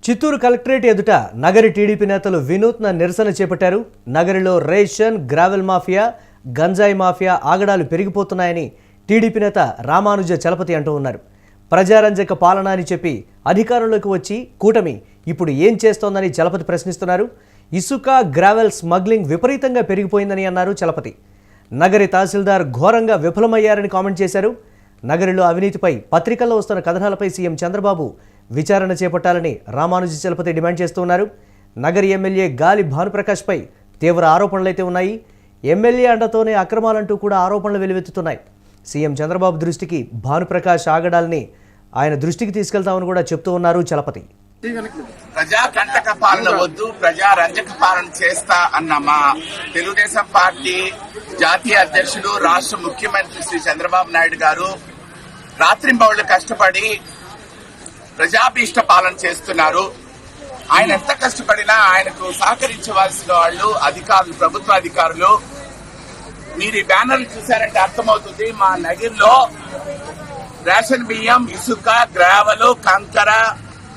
Chittoor collectorate ఎదుట Nagari TDP నేతలు వినూత్న నిరసన చేపట్టారు. నగరిలో రేషన్, గ్రావెల్ మాఫియా, గంజాయి మాఫియా ఆగడాలు పెరిగిపోతున్నాయని టీడీపీ నేత రామానుజ చలపతి అంటూ ఉన్నారు. ప్రజారంజక పాలన అని చెప్పి అధికారంలోకి వచ్చి కూటమి ఇప్పుడు ఏం చేస్తోందని చలపతి ప్రశ్నిస్తున్నారు. ఇసుక, గ్రావెల్ స్మగ్లింగ్ విపరీతంగా పెరిగిపోయిందని అన్నారు చలపతి. నగరి తహసీల్దార్ ఘోరంగా విఫలమయ్యారని కామెంట్ చేశారు. నగరిలో అవినీతిపై పత్రికల్లో వస్తున్న కథనాలపై సీఎం చంద్రబాబు విచారణ చేపట్టాలని రామానుజ చలపతి డిమాండ్ చేస్తున్నారు. నగరి ఎమ్మెల్యే గాలి భానుప్రకాష్పై తీవ్ర ఆరోపణలైతే ఉన్నాయి. ఎమ్మెల్యే అండతోనే అక్రమాలంటూ కూడా ఆరోపణలు వెలువెత్తుతున్నాయి. సీఎం చంద్రబాబు దృష్టికి భానుప్రకాష్ ఆగడాల్ని ఆయన దృష్టికి తీసుకెళ్తామని కూడా చెప్తూ ఉన్నారు చలపతి. ప్రజాకంటక పాలన వద్దు, ప్రజారంజక పాలన చేస్తా అన్న మా తెలుగుదేశం పార్టీ జాతీయ అధ్యక్షుడు, రాష్ట్ర ముఖ్యమంత్రి శ్రీ చంద్రబాబు నాయుడు గారు రాత్రింబవళ్లు కష్టపడి ప్రజాభీష్ట పాలన చేస్తున్నారు. ఆయన ఎంత కష్టపడినా ఆయనకు సహకరించవలసిన వాళ్ళు అధికారులు, ప్రభుత్వ అధికారులు. మీరు ఈ బ్యానర్లు చూశారంటే అర్థమవుతుంది. మా నగిరిలో రేషన్ బియ్యం, ఇసుక, గ్రావెలు, కంకర,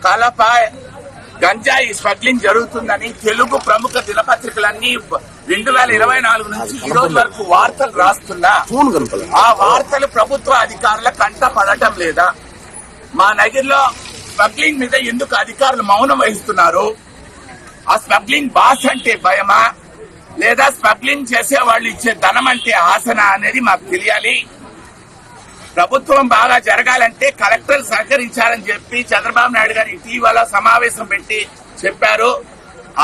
కలప, గంజాయి స్మగ్లింగ్ జరుగుతుందని తెలుగు ప్రముఖ దినపత్రికలన్నీ 2024 నుంచి ఈ రోజు వరకు వార్తలు రాస్తున్నా ఆ వార్తలు ప్రభుత్వ అధికారుల కంట పడటం లేదా? మా నగిరిలో స్మగ్లింగ్ మీద ఎందుకు అధికారులు మౌనం వహిస్తున్నారు? ఆ స్మగ్లింగ్ బాస్ అంటే భయమా, లేదా స్మగ్లింగ్ చేసే వాళ్ళు ఇచ్చే ధనం అంటే ఆసన అనేది మాకు తెలియాలి. ప్రభుత్వం బాగా జరగాలంటే కలెక్టర్ సహకరించాలని చెప్పి చంద్రబాబు నాయుడు గారు ఇటీవల సమావేశం పెట్టి చెప్పారు.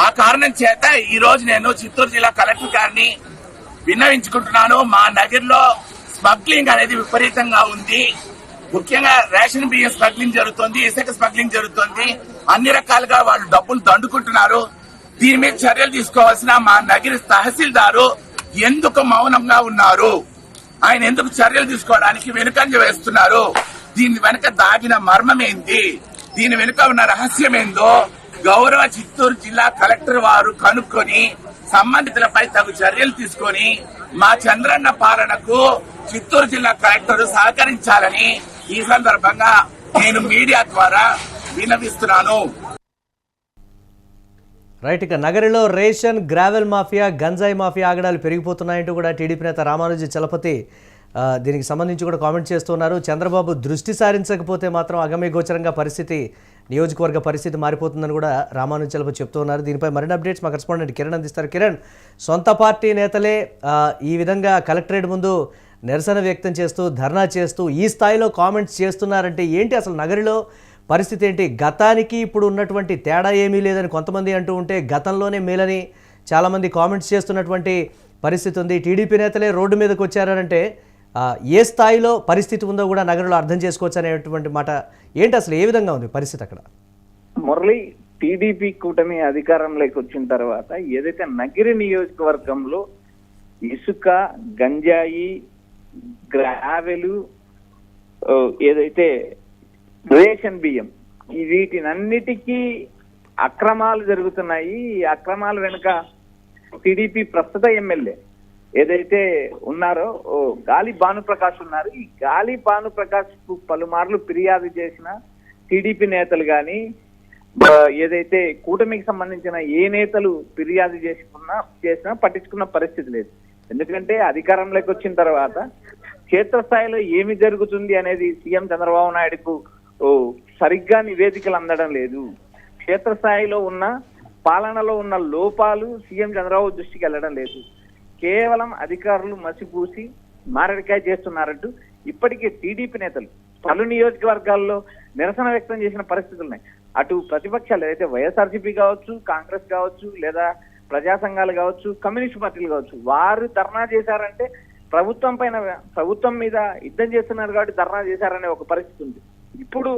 ఆ కారణం చేత ఈ రోజు నేను చిత్తూరు జిల్లా కలెక్టర్ గారిని విన్నవించుకుంటున్నాను. మా నగర్లో స్మగ్లింగ్ అనేది విపరీతంగా ఉంది. ముఖ్యంగా రేషన్ బియ్యం స్మగ్లింగ్ జరుగుతుంది, ఇసుక స్మగ్లింగ్ జరుగుతుంది. అన్ని రకాలుగా వాళ్ళు డబ్బులు దండుకుంటున్నారు. దీని మీద చర్యలు తీసుకోవాల్సిన మా నగరి తహసీల్దారు ఎందుకు మౌనంగా ఉన్నారు? ఆయన ఎందుకు చర్యలు తీసుకోవడానికి వెనుకంజ వేస్తున్నారు? దీని వెనుక దాగిన మర్మమేంది? దీని వెనుక ఉన్న రహస్యమేందో గౌరవ చిత్తూరు జిల్లా కలెక్టర్ వారు కనుక్కొని సంబంధితులపై తగు చర్యలు తీసుకొని మా చంద్రన్న పాలనకు చిత్తూరు జిల్లా కలెక్టర్ సహకరించాలని ఈ సందర్భంగా నేను మీడియా ద్వారా విన్నవిస్తున్నాను. రైట్, ఇక నగరిలో రేషన్, గ్రావెల్ మాఫియా, గంజాయి మాఫియా ఆగడాలు పెరిగిపోతున్నాయంటూ కూడా టీడీపీ నేత రామానుజ చలపతి దీనికి సంబంధించి కూడా కామెంట్ చేస్తున్నారు. చంద్రబాబు దృష్టి సారించకపోతే మాత్రం అగమ్యగోచరంగా పరిస్థితి, నియోజకవర్గ పరిస్థితి మారిపోతుందని కూడా రామానుజ చలపతి చెప్తున్నారు. దీనిపై మరిన్ని అప్డేట్స్ మా కరెస్పాండెంట్ కిరణ్ అందిస్తారు. కిరణ్, సొంత పార్టీ నేతలే ఈ విధంగా కలెక్టరేట్ ముందు నిరసన వ్యక్తం చేస్తూ, ధర్నా చేస్తూ, ఈ స్థాయిలో కామెంట్స్ చేస్తున్నారంటే ఏంటి అసలు నగరిలో పరిస్థితి ఏంటి? గతానికి ఇప్పుడు ఉన్నటువంటి తేడా ఏమీ లేదని కొంతమంది అంటూ ఉంటే, గతంలోనే మేలని చాలామంది కామెంట్స్ చేస్తున్నటువంటి పరిస్థితి ఉంది. టీడీపీ నేతలే రోడ్డు మీదకి వచ్చారంటే ఏ స్థాయిలో పరిస్థితి ఉందో కూడా నగరంలో అర్థం చేసుకోవచ్చు అనేటువంటి మాట. ఏంటి అసలు ఏ విధంగా ఉంది పరిస్థితి అక్కడ? మురళి, టీడీపీ కూటమి అధికారంలోకి వచ్చిన తర్వాత ఏదైతే నగిరి నియోజకవర్గంలో ఇసుక, గంజాయి, గ్రావెలు, ఏదైతే రేషన్ బియ్యం, వీటినన్నిటికీ అక్రమాలు జరుగుతున్నాయి. ఈ అక్రమాల వెనుక టీడీపీ ప్రస్తుత ఎమ్మెల్యే ఏదైతే ఉన్నారో గాలి భానుప్రకాష్ ఉన్నారు. ఈ గాలి భానుప్రకాష్ కు పలుమార్లు ఫిర్యాదు చేసిన టీడీపీ నేతలు కానీ, ఏదైతే కూటమికి సంబంధించిన ఏ నేతలు ఫిర్యాదు చేసినా పట్టించుకున్న పరిస్థితి లేదు. ఎందుకంటే అధికారంలోకి వచ్చిన తర్వాత క్షేత్రస్థాయిలో ఏమి జరుగుతుంది అనేది సీఎం చంద్రబాబు నాయుడుకు సరిగ్గా నివేదికలు అందడం లేదు. క్షేత్రస్థాయిలో ఉన్న పాలనలో ఉన్న లోపాలు సీఎం చంద్రబాబు దృష్టికి వెళ్ళడం లేదు. కేవలం అధికారులు మసిపూసి మారడికాయ చేస్తున్నారంటూ ఇప్పటికే టీడీపీ నేతలు పలు నియోజకవర్గాల్లో నిరసన వ్యక్తం చేసిన పరిస్థితులు ఉన్నాయి. అటు ప్రతిపక్షాలు ఏదైతే వైఎస్ఆర్సీపీ కావచ్చు, కాంగ్రెస్ కావచ్చు, లేదా ప్రజా సంఘాలు కావచ్చు, కమ్యూనిస్ట్ పార్టీలు కావచ్చు, వారు ధర్నా చేశారంటే ప్రభుత్వం మీద యుద్ధం చేస్తున్నారు కాబట్టి ధర్నా చేశారనే ఒక పరిస్థితి ఉంది. ఇప్పుడు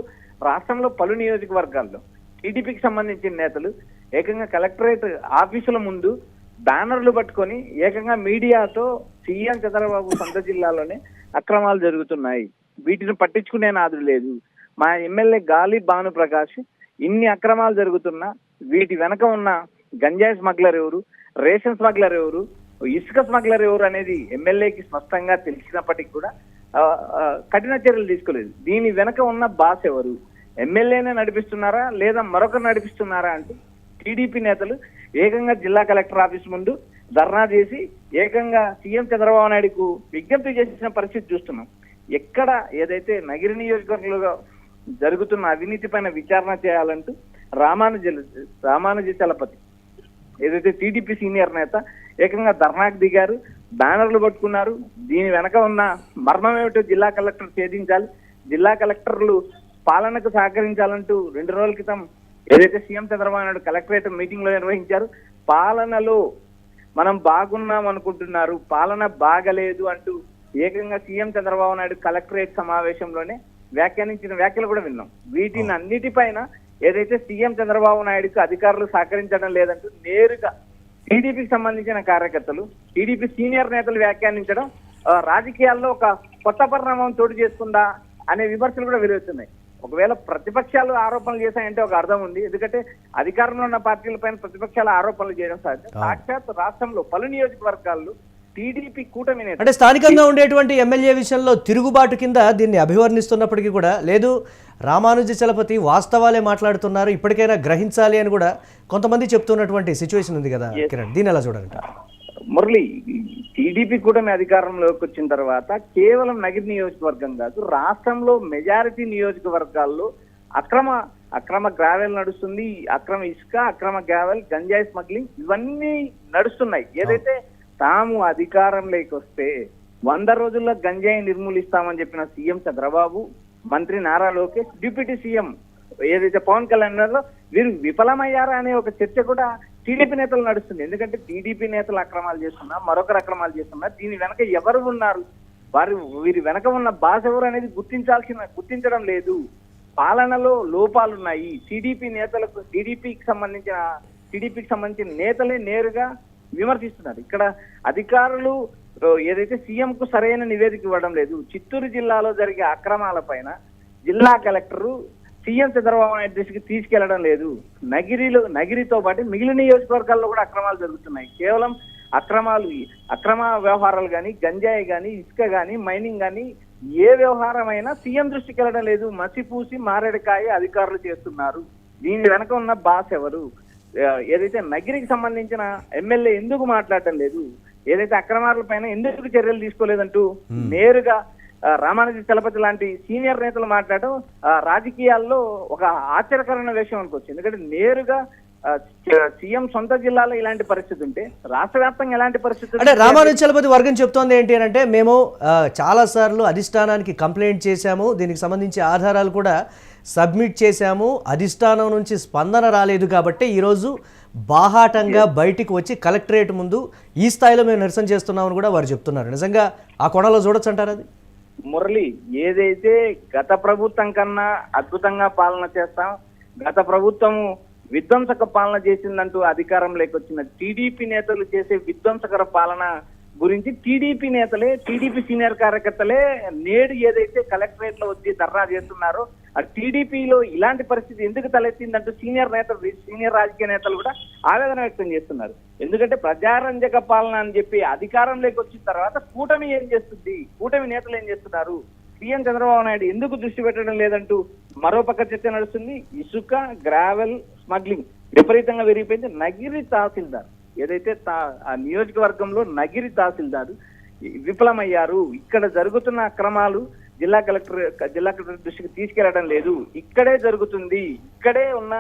రాష్ట్రంలో పలు నియోజకవర్గాల్లో టీడీపీకి సంబంధించిన నేతలు ఏకంగా కలెక్టరేట్ ఆఫీసుల ముందు బ్యానర్లు పట్టుకొని ఏకంగా మీడియాతో సీఎం చంద్రబాబు సొంత జిల్లాలోనే అక్రమాలు జరుగుతున్నాయి, వీటిని పట్టించుకునే నాదుడు లేదు, మా ఎమ్మెల్యే గాలి భానుప్రకాష్ ఇన్ని అక్రమాలు జరుగుతున్నా వీటి వెనక ఉన్న గంజాయి స్మగ్లర్ ఎవరు, రేషన్ స్మగ్లర్ ఎవరు, ఇసుక స్మగ్లర్ ఎవరు అనేది ఎమ్మెల్యేకి స్పష్టంగా తెలిసినప్పటికీ కూడా కఠిన చర్యలు తీసుకోలేదు. దీని వెనక ఉన్న బాస్ ఎవరు, ఎమ్మెల్యేనే నడిపిస్తున్నారా లేదా మరొకరు నడిపిస్తున్నారా అంటూ టీడీపీ నేతలు ఏకంగా జిల్లా కలెక్టర్ ఆఫీస్ ముందు ధర్నా చేసి ఏకంగా సీఎం చంద్రబాబు నాయుడుకు విజ్ఞప్తి చేసిన పరిస్థితి చూస్తున్నాం. ఎక్కడ ఏదైతే నగిరి నియోజకవర్గంలో జరుగుతున్న అవినీతి పైన విచారణ చేయాలంటూ రామానుజ చలపతి ఏదైతే టీడీపీ సీనియర్ నేత ఏకంగా ధర్నాకు దిగారు, బ్యానర్లు పట్టుకున్నారు. దీని వెనక ఉన్న మర్మం ఏమిటో జిల్లా కలెక్టర్ ఛేదించాలి, జిల్లా కలెక్టర్లు పాలనకు సహకరించాలంటూ 2 రోజుల క్రితం ఏదైతే CM Chandrababu Naidu collectorate meeting లో నిర్వహించారు. పాలనలో మనం బాగున్నాం అనుకుంటున్నారు, పాలన బాగలేదు అంటూ ఏకంగా సీఎం చంద్రబాబు నాయుడు కలెక్టరేట్ సమావేశంలోనే వ్యాఖ్యానించిన వ్యాఖ్యలు కూడా విన్నాం. వీటిని అన్నిటిపైన ఏదైతే సీఎం చంద్రబాబు నాయుడుకు అధికారులు సహకరించడం లేదంటూ నేరుగా టీడీపీకి సంబంధించిన కార్యకర్తలు, టీడీపీ సీనియర్ నేతలు వ్యాఖ్యానించడం రాజకీయాల్లో ఒక కొత్త పరిణామం చోటు చేసుకుందా అనే విమర్శలు కూడా వెలువడుతున్నాయి. ఒకవేళ ప్రతిపక్షాలు ఆరోపణలు చేశాయంటే ఒక అర్థం ఉంది, ఎందుకంటే అధికారంలో ఉన్న పార్టీలపైన ప్రతిపక్షాలు ఆరోపణలు చేయడం సాక్షాత్ రాష్ట్రంలో పలు నియోజకవర్గాల్లో టీడీపీ కూటమి నేత అంటే స్థానికంగా ఉండేటువంటి ఎమ్మెల్యే విషయంలో తిరుగుబాటు కింద దీన్ని అభివర్ణిస్తున్నప్పటికీ కూడా లేదు, రామానుజ చలపతి వాస్తవాలే మాట్లాడుతున్నారు, ఇప్పటికైనా గ్రహించాలి అని కూడా కొంతమంది చెప్తున్నటువంటి సిచ్యువేషన్ ఉంది కదా కిరణ్, దీన్ని ఎలా చూడాలంట? మురళి, టీడీపీ కూటమి అధికారంలోకి వచ్చిన తర్వాత కేవలం నగిరి నియోజకవర్గం కాదు, రాష్ట్రంలో మెజారిటీ నియోజకవర్గాల్లో అక్రమ గ్రావెల్ నడుస్తుంది, అక్రమ ఇసుక, అక్రమ గ్రావెల్, గంజాయి స్మగ్లింగ్ ఇవన్నీ నడుస్తున్నాయి. ఏదైతే తాము అధికారంలోకి వస్తే 100 రోజుల్లో గంజాయి నిర్మూలిస్తామని చెప్పిన సీఎం చంద్రబాబు, మంత్రి నారా లోకేష్, డిప్యూటీ సీఎం ఏదైతే పవన్ కళ్యాణ్ లో వీరు విఫలమయ్యారా అనే ఒక చర్చ కూడా టీడీపీ నేతలు నడుస్తుంది. ఎందుకంటే టీడీపీ నేతలు అక్రమాలు చేస్తున్నా, మరొకరు అక్రమాలు చేస్తున్నా, దీని వెనక ఎవరు ఉన్నారు, వీరి వెనక ఉన్న బాస్ ఎవరు అనేది గుర్తించడం లేదు. పాలనలో లోపాలున్నాయి. టీడీపీకి సంబంధించిన నేతలే నేరుగా విమర్శిస్తున్నారు. ఇక్కడ అధికారులు ఏదైతే సీఎం కు సరైన నివేదిక ఇవ్వడం లేదు. చిత్తూరు జిల్లాలో జరిగే అక్రమాల పైన జిల్లా కలెక్టరు సీఎం చంద్రబాబు నాయుడు దృష్టికి తీసుకెళ్లడం లేదు. నగిరితో పాటు మిగిలిన నియోజకవర్గాల్లో కూడా అక్రమాలు జరుగుతున్నాయి. కేవలం అక్రమ వ్యవహారాలు కానీ, గంజాయి కానీ, ఇసుక కానీ, మైనింగ్ కానీ ఏ వ్యవహారమైనా సీఎం దృష్టికి వెళ్ళడం లేదు. మసిపూసి మారేడుకాయ అధికారులు చేస్తున్నారు. దీని వెనక ఉన్న బాస్ ఎవరు? ఏదైతే నగిరికి సంబంధించిన ఎమ్మెల్యే ఎందుకు మాట్లాడటం లేదు, ఏదైతే అక్రమాల పైన ఎందుకు చర్యలు తీసుకోలేదంటూ నేరుగా రామానుజ చలపతి లాంటి సీనియర్ నేతలు మాట్లాడటం రాజకీయాల్లో ఒక ఆశ్చర్యకరమైన విషయం అనుకోవచ్చు. ఎందుకంటే నేరుగా సీఎం సొంత జిల్లాలో ఇలాంటి పరిస్థితి ఉంటే రాష్ట్ర వ్యాప్తంగా ఎలాంటి పరిస్థితి? అంటే రామానుజ చలపతి వర్గం చెప్తోంది ఏంటి అంటే, మేము చాలా సార్లు అధిష్టానానికి కంప్లైంట్ చేశాము, దీనికి సంబంధించి ఆధారాలు కూడా సబ్మిట్ చేశాము, అధిష్టానం నుంచి స్పందన రాలేదు కాబట్టి ఈరోజు బాహాటంగా బయటికి వచ్చి కలెక్టరేట్ ముందు ఈ స్థాయిలో మేము నిరసన చేస్తున్నామని కూడా వారు చెప్తున్నారు. నిజంగా ఆ కోణంలో చూడొచ్చు అంటారు అది? మురళి, ఏదైతే గత ప్రభుత్వం కన్నా అద్భుతంగా పాలన చేస్తాం, గత ప్రభుత్వము విధ్వంసక పాలన చేసిందంటూ అధికారంలోకి వచ్చిన టీడీపీ నేతలు చేసే విధ్వంసకర పాలన గురించి టీడీపీ నేతలే, టీడీపీ సీనియర్ కార్యకర్తలే నేడు ఏదైతే కలెక్టరేట్ లో వచ్చి ధర్నా చేస్తున్నారో ఆ టీడీపీలో ఇలాంటి పరిస్థితి ఎందుకు తలెత్తిందంటూ సీనియర్ రాజకీయ నేతలు కూడా ఆవేదన వ్యక్తం చేస్తున్నారు. ఎందుకంటే ప్రజారంజక పాలన అని చెప్పి అధికారంలోకి వచ్చిన తర్వాత కూటమి ఏం చేస్తుంది, కూటమి నేతలు ఏం చేస్తున్నారు, సీఎం చంద్రబాబు నాయుడు ఎందుకు దృష్టి పెట్టడం లేదంటూ మరోపక్క చర్చ నడుస్తుంది. ఇసుక, గ్రావెల్ స్మగ్లింగ్ విపరీతంగా పెరిగిపోయింది. నగిరి తహసీల్దార్ ఏదైతే ఆ నియోజకవర్గంలో నగిరి తహసీల్దార్ విఫలమయ్యారు. ఇక్కడ జరుగుతున్న అక్రమాలు జిల్లా కలెక్టర్ దృష్టికి తీసుకెళ్లడం లేదు. ఇక్కడే జరుగుతుంది. ఇక్కడే ఉన్న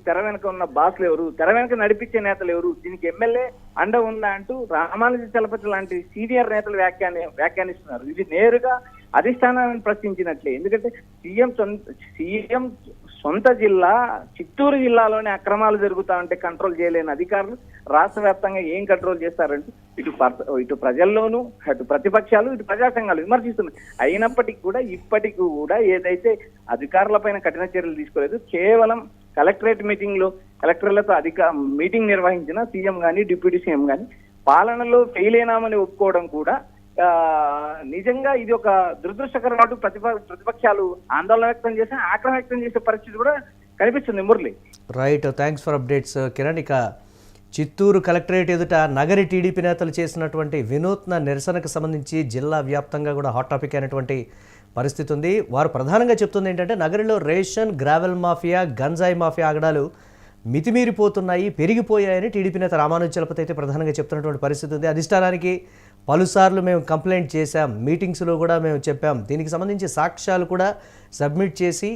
తెర వెనక ఉన్న బాస్లు ఎవరు, తెర వెనక నడిపించే నేతలు ఎవరు, దీనికి ఎమ్మెల్యే అండ ఉందా అంటూ రామానుజ చలపతి లాంటి సీనియర్ నేతలు వ్యాఖ్యానిస్తున్నారు. ఇది నేరుగా అధిష్టానాన్ని ప్రశ్నించినట్లే. ఎందుకంటే సీఎం సొంత జిల్లా చిత్తూరు జిల్లాలోనే అక్రమాలు జరుగుతా ఉంటే కంట్రోల్ చేయలేని అధికారులు రాష్ట్ర వ్యాప్తంగా ఏం కంట్రోల్ చేస్తారంటే ఇటు ప్రజల్లోనూ, అటు ప్రతిపక్షాలు, ఇటు ప్రజా సంఘాలు విమర్శిస్తున్నాయి. అయినప్పటికీ కూడా ఇప్పటికీ కూడా ఏదైతే అధికారుల పైన కఠిన చర్యలు తీసుకోలేదు, కేవలం కలెక్టరేట్ కలెక్టర్లతో మీటింగ్ నిర్వహించిన సీఎం గానీ, డిప్యూటీ సీఎం గానీ పాలనలో ఫెయిల్ అయినామని ఒప్పుకోవడం కూడా నిజంగా ఇది ఒక దురదృష్టకరం. నాటు ప్రతిపక్షాలు ఆందోళన వ్యక్తం చేసి ఆగ్రహం వ్యక్తం చేసే పరిస్థితి కూడా కనిపిస్తుంది. Murali, right, thanks for updates Kiran. ఇక చిత్తూరు కలెక్టరేట్ ఎదుట నగరి టీడీపీ నేతలు చేసినటువంటి వినూత్న నిరసనకు సంబంధించి జిల్లా వ్యాప్తంగా కూడా హాట్ టాపిక్ అయినటువంటి పరిస్థితి ఉంది. వారు ప్రధానంగా చెప్తుంది ఏంటంటే నగరంలో రేషన్, గ్రావెల్ మాఫియా, గంజాయి మాఫియా ఆగడాలు మితిమీరిపోతున్నాయి, పెరిగిపోయాయని టీడీపీ నేత రామానుజ చలపతి అయితే ప్రధానంగా చెప్తున్నటువంటి పరిస్థితి ఉంది. అధిష్టానానికి పలుసార్లు మేము కంప్లైంట్ చేశాం, మీటింగ్స్లో కూడా మేము చెప్పాం, దీనికి సంబంధించి సాక్ష్యాలు కూడా సబ్మిట్ చేసి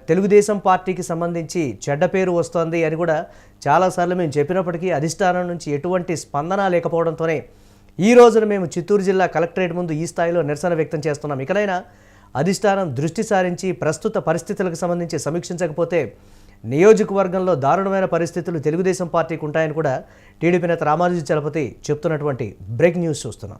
తెలుగుదేశం పార్టీకి సంబంధించి చెడ్డ పేరు వస్తోంది అని కూడా చాలాసార్లు మేము చెప్పినప్పటికీ అధిష్టానం నుంచి ఎటువంటి స్పందన లేకపోవడంతోనే ఈ రోజున మేము చిత్తూరు జిల్లా కలెక్టరేట్ ముందు ఈ స్థాయిలో నిరసన వ్యక్తం చేస్తున్నాం. ఇకనైనా అధిష్టానం దృష్టి సారించి ప్రస్తుత పరిస్థితులకు సంబంధించి సమీక్షించకపోతే నియోజకవర్గంలో దారుణమైన పరిస్థితులు తెలుగుదేశం పార్టీకి ఉంటాయని కూడా టీడీపీ నేత రామానుజ చలపతి చెప్తున్నటువంటి బ్రేక్ న్యూస్ చూస్తున్నాం.